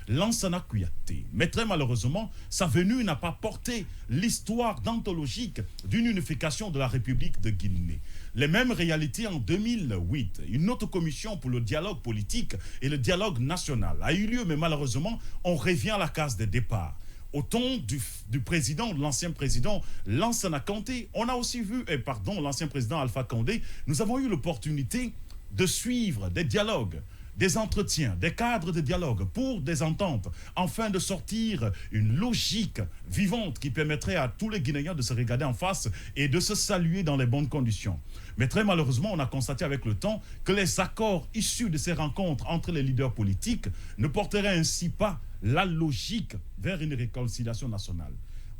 Lansana Kouyaté. Mais très malheureusement, sa venue n'a pas porté l'histoire d'anthologique d'une unification de la République de Guinée. Les mêmes réalités en 2008. Une autre commission pour le dialogue politique et le dialogue national a eu lieu, mais malheureusement, on revient à la case des départs. Au ton du président, de l'ancien président Lansana Conté, on a aussi vu, l'ancien président Alpha Condé, nous avons eu l'opportunité de suivre des dialogues, des entretiens, des cadres de dialogue pour des ententes, afin de sortir une logique vivante qui permettrait à tous les Guinéens de se regarder en face et de se saluer dans les bonnes conditions. Mais très malheureusement, on a constaté avec le temps que les accords issus de ces rencontres entre les leaders politiques ne porteraient ainsi pas la logique vers une réconciliation nationale.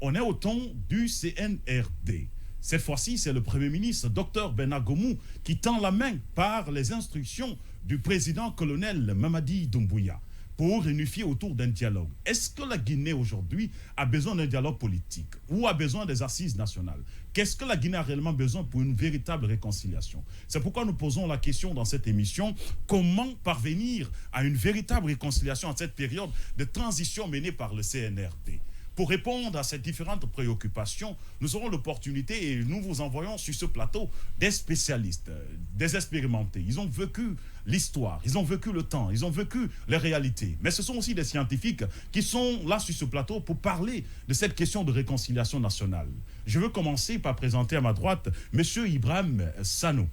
On est au ton du CNRD. Cette fois-ci, c'est le Premier ministre, Dr Bernard Gomou, qui tend la main par les instructions du président colonel Mamadi Doumbouya pour unifier autour d'un dialogue. Est-ce que la Guinée aujourd'hui a besoin d'un dialogue politique ou a besoin des assises nationales? Qu'est-ce que la Guinée a réellement besoin pour une véritable réconciliation? C'est pourquoi nous posons la question dans cette émission, comment parvenir à une véritable réconciliation en cette période de transition menée par le CNRD? Pour répondre à ces différentes préoccupations, nous aurons l'opportunité et nous vous envoyons sur ce plateau des spécialistes, des expérimentés. Ils ont vécu l'histoire, ils ont vécu le temps, ils ont vécu les réalités. Mais ce sont aussi des scientifiques qui sont là sur ce plateau pour parler de cette question de réconciliation nationale. Je veux commencer par présenter à ma droite M. Ibrahim Sano.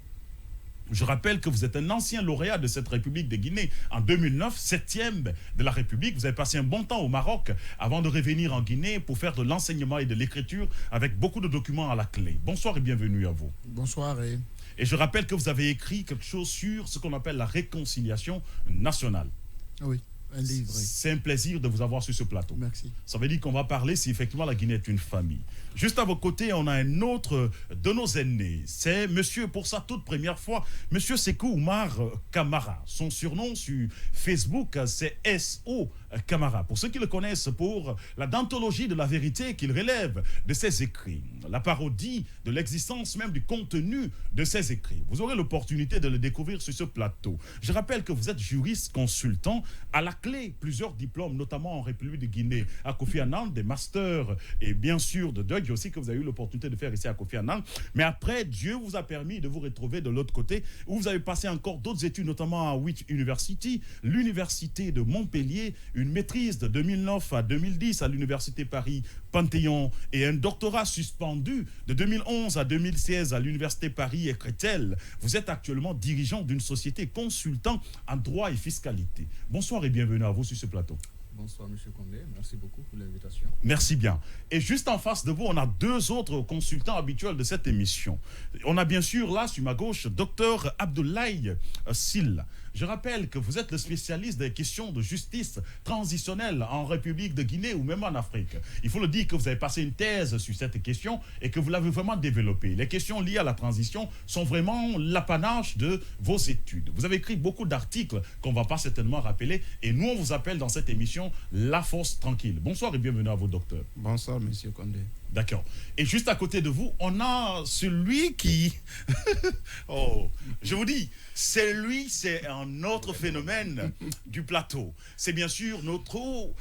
Je rappelle que vous êtes un ancien lauréat de cette République de Guinée. En 2009, 7e de la République. Vous avez passé un bon temps au Maroc avant de revenir en Guinée pour faire de l'enseignement et de l'écriture avec beaucoup de documents à la clé. Bonsoir et bienvenue à vous. Bonsoir. Et je rappelle que vous avez écrit quelque chose sur ce qu'on appelle la réconciliation nationale. Oui. C'est un plaisir de vous avoir sur ce plateau. Merci. Ça veut dire qu'on va parler si effectivement la Guinée est une famille. Juste à vos côtés, on a un autre de nos aînés. C'est monsieur, pour sa toute première fois, monsieur Sekou Oumar Kamara. Son surnom sur Facebook, c'est S.O. Kamara. Pour ceux qui le connaissent pour la dentologie de la vérité qu'il relève de ses écrits, la parodie de l'existence même du contenu de ses écrits. Vous aurez l'opportunité de le découvrir sur ce plateau. Je rappelle que vous êtes juriste consultant, à la clé plusieurs diplômes, notamment en République de Guinée, à Kofi Annan, des masters et bien sûr de Doug aussi que vous avez eu l'opportunité de faire ici à Kofi Annan. Mais après, Dieu vous a permis de vous retrouver de l'autre côté où vous avez passé encore d'autres études, notamment à Which University, l'université de Montpellier, une maîtrise de 2009 à 2010 à l'université Paris-Panthéon et un doctorat suspendu de 2011 à 2016 à l'université Paris-Créteil. Vous êtes actuellement dirigeant d'une société consultant en droit et fiscalité. Bonsoir et bienvenue à vous sur ce plateau. Bonsoir, M. Condé. Merci beaucoup pour l'invitation. Merci bien. Et juste en face de vous, on a deux autres consultants habituels de cette émission. On a bien sûr là, sur ma gauche, Dr Abdoulaye Sylla. Je rappelle que vous êtes le spécialiste des questions de justice transitionnelle en République de Guinée ou même en Afrique. Il faut le dire que vous avez passé une thèse sur cette question et que vous l'avez vraiment développée. Les questions liées à la transition sont vraiment l'apanage de vos études. Vous avez écrit beaucoup d'articles qu'on ne va pas certainement rappeler et nous, on vous appelle dans cette émission La Force Tranquille. Bonsoir et bienvenue à vous, docteur. Bonsoir, M. Condé. D'accord. Et juste à côté de vous, on a celui qui... oh, je vous dis, c'est un autre phénomène du plateau. C'est bien sûr notre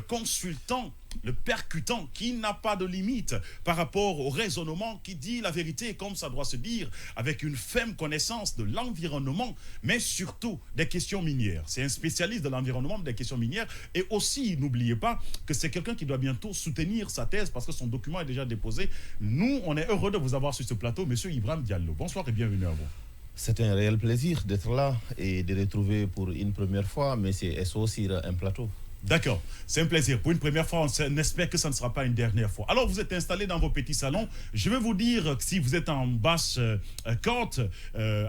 consultant, le percutant, qui n'a pas de limite par rapport au raisonnement, qui dit la vérité comme ça doit se dire, avec une ferme connaissance de l'environnement, mais surtout des questions minières. C'est un spécialiste de l'environnement, des questions minières, et aussi, n'oubliez pas que c'est quelqu'un qui doit bientôt soutenir sa thèse parce que son document est déjà déposé. Nous, on est heureux de vous avoir sur ce plateau, monsieur Ibrahim Diallo. Bonsoir et bienvenue à vous. C'est un réel plaisir d'être là et de retrouver pour une première fois, mais c'est aussi un plateau. D'accord, c'est un plaisir. Pour une première fois, on espère que ça ne sera pas une dernière fois. Alors, vous êtes installés dans vos petits salons. Je vais vous dire que si vous êtes en basse côte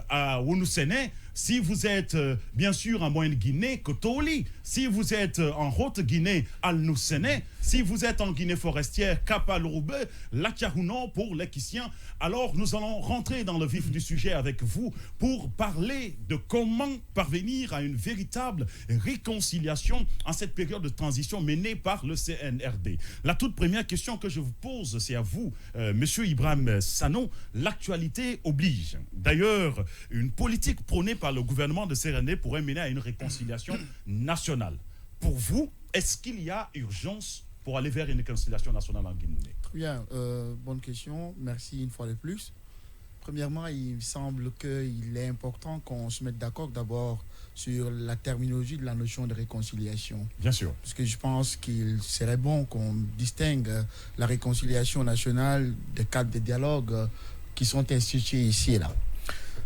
à Wunusene, si vous êtes bien sûr en Moyenne-Guinée, Kotoli, si vous êtes en Haute-Guinée, Al-Nusene, si vous êtes en Guinée forestière, Kapalourbe, Lakiarounan pour les Kissiens, alors nous allons rentrer dans le vif du sujet avec vous pour parler de comment parvenir à une véritable réconciliation en cette période de transition menée par le CNRD. La toute première question que je vous pose, c'est à vous, monsieur Ibrahim Sano. L'actualité oblige. D'ailleurs, une politique prônée par le gouvernement de CNRD pourrait mener à une réconciliation nationale. Pour vous, Est-ce qu'il y a urgence pour aller vers une réconciliation nationale en Guinée? Très bien, bonne question. Merci une fois de plus. Premièrement, il me semble qu'il est important qu'on se mette d'accord d'abord sur la terminologie de la notion de réconciliation. Bien sûr. Parce que je pense qu'il serait bon qu'on distingue la réconciliation nationale des cadres de dialogue qui sont institués ici et là.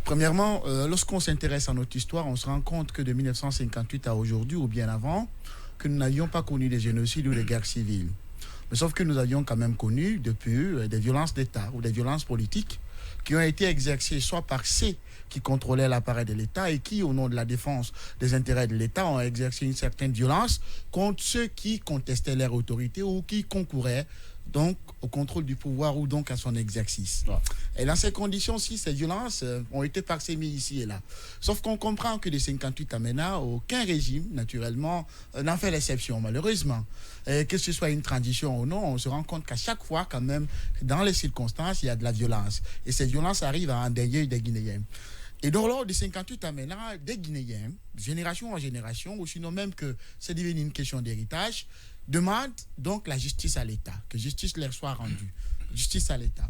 Premièrement, lorsqu'on s'intéresse à notre histoire, on se rend compte que de 1958 à aujourd'hui, ou bien avant, que nous n'avions pas connu des génocides ou des guerres civiles. Mais sauf que nous avions quand même connu depuis des violences d'État ou des violences politiques qui ont été exercées soit par ceux qui contrôlaient l'appareil de l'État et qui, au nom de la défense des intérêts de l'État, ont exercé une certaine violence contre ceux qui contestaient leur autorité ou qui concouraient donc au contrôle du pouvoir ou donc à son exercice. Ouais. Et dans ces conditions-ci, ces violences ont été parsemées ici et là. Sauf qu'on comprend que de 58 à maintenant, aucun régime, naturellement, n'en fait l'exception, malheureusement. Que ce soit une transition ou non, on se rend compte qu'à chaque fois, quand même, dans les circonstances, il y a de la violence. Et ces violences arrivent à endeuiller des Guinéens. Et donc, lors de 58 à maintenant, des Guinéens, génération en génération, ou sinon même que c'est devenu une question d'héritage, demandent donc la justice à l'État, que justice leur soit rendue, justice à l'État.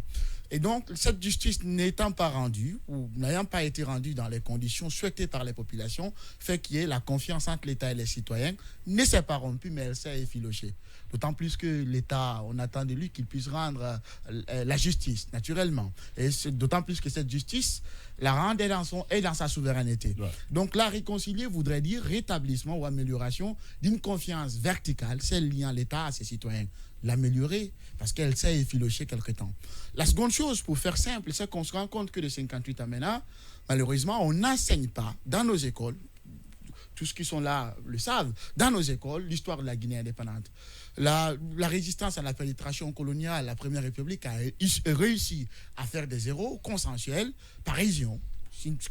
Et donc, cette justice n'étant pas rendue, ou n'ayant pas été rendue dans les conditions souhaitées par les populations, fait qu'il y ait la confiance entre l'État et les citoyens, ne s'est pas rompue, mais elle s'est effilochée. D'autant plus que l'État, on attend de lui qu'il puisse rendre la justice, naturellement. Et d'autant plus que cette justice, la rendre est dans sa souveraineté. Ouais. Donc là, réconcilier voudrait dire rétablissement ou amélioration d'une confiance verticale, celle liant l'État à ses citoyens. L'améliorer parce qu'elle s'est effilochée quelque temps. La seconde chose, pour faire simple, c'est qu'on se rend compte que de 58 à maintenant, malheureusement, on n'enseigne pas dans nos écoles, tous ceux qui sont là le savent, dans nos écoles, l'histoire de la Guinée indépendante. La résistance à la pénétration coloniale, la Première République a réussi à faire des zéros consensuels par région.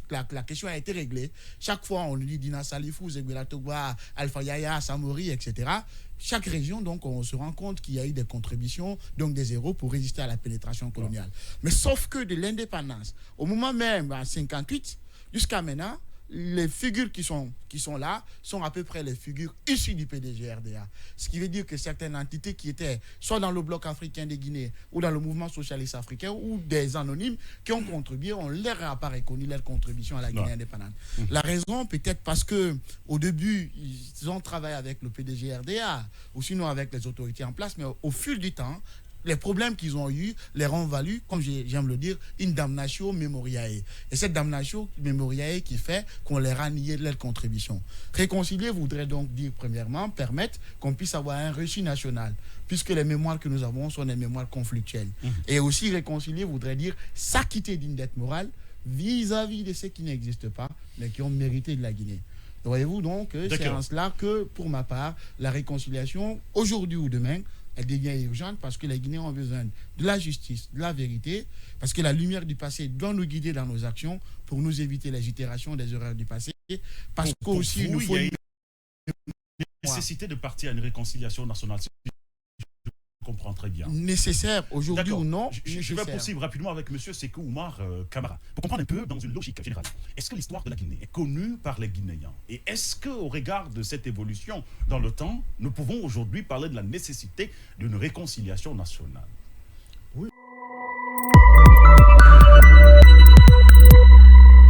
La question a été réglée. Chaque fois, on dit Dina Salifou, Zegbela Togba, Alpha Yaya, Samori, etc. Chaque région, donc, on se rend compte qu'il y a eu des contributions, donc des zéros pour résister à la pénétration coloniale. Mais sauf que de l'indépendance, au moment même, en 58, jusqu'à maintenant, les figures qui sont là sont à peu près les figures issues du PDG-RDA. Ce qui veut dire que certaines entités qui étaient soit dans le bloc africain de Guinée ou dans le mouvement socialiste africain ou des anonymes qui ont contribué, on leur n'a pas reconnu leur contribution à la Guinée indépendante. La raison, peut-être parce qu'au début, ils ont travaillé avec le PDG-RDA ou sinon avec les autorités en place, mais au fil du temps, les problèmes qu'ils ont eus leur ont valu, comme j'aime le dire, une damnatio memoriae. Et cette damnatio memoriae qui fait qu'on leur a nié leur contribution. Réconcilier voudrait donc dire, premièrement, permettre qu'on puisse avoir un reçu national, puisque les mémoires que nous avons sont des mémoires conflictuelles. Et aussi, réconcilier voudrait dire s'acquitter d'une dette morale vis-à-vis de ceux qui n'existent pas, mais qui ont mérité de la Guinée. Voyez-vous donc, c'est en cela que, pour ma part, la réconciliation, aujourd'hui ou demain, elle devient urgente parce que les Guinéens ont besoin de la justice, de la vérité, parce que la lumière du passé doit nous guider dans nos actions pour nous éviter les itérations des erreurs du passé. Parce qu'aussi, il nous faut une nécessité de partir à une réconciliation nationale. Je comprends très bien. Nécessaire aujourd'hui ou non. Je vais poursuivre rapidement avec M. Sekou Oumar Kamara. Pour comprendre un peu dans une logique générale, est-ce que l'histoire de la Guinée est connue par les Guinéens? Et est-ce qu'au regard de cette évolution dans le temps, nous pouvons aujourd'hui parler de la nécessité d'une réconciliation nationale?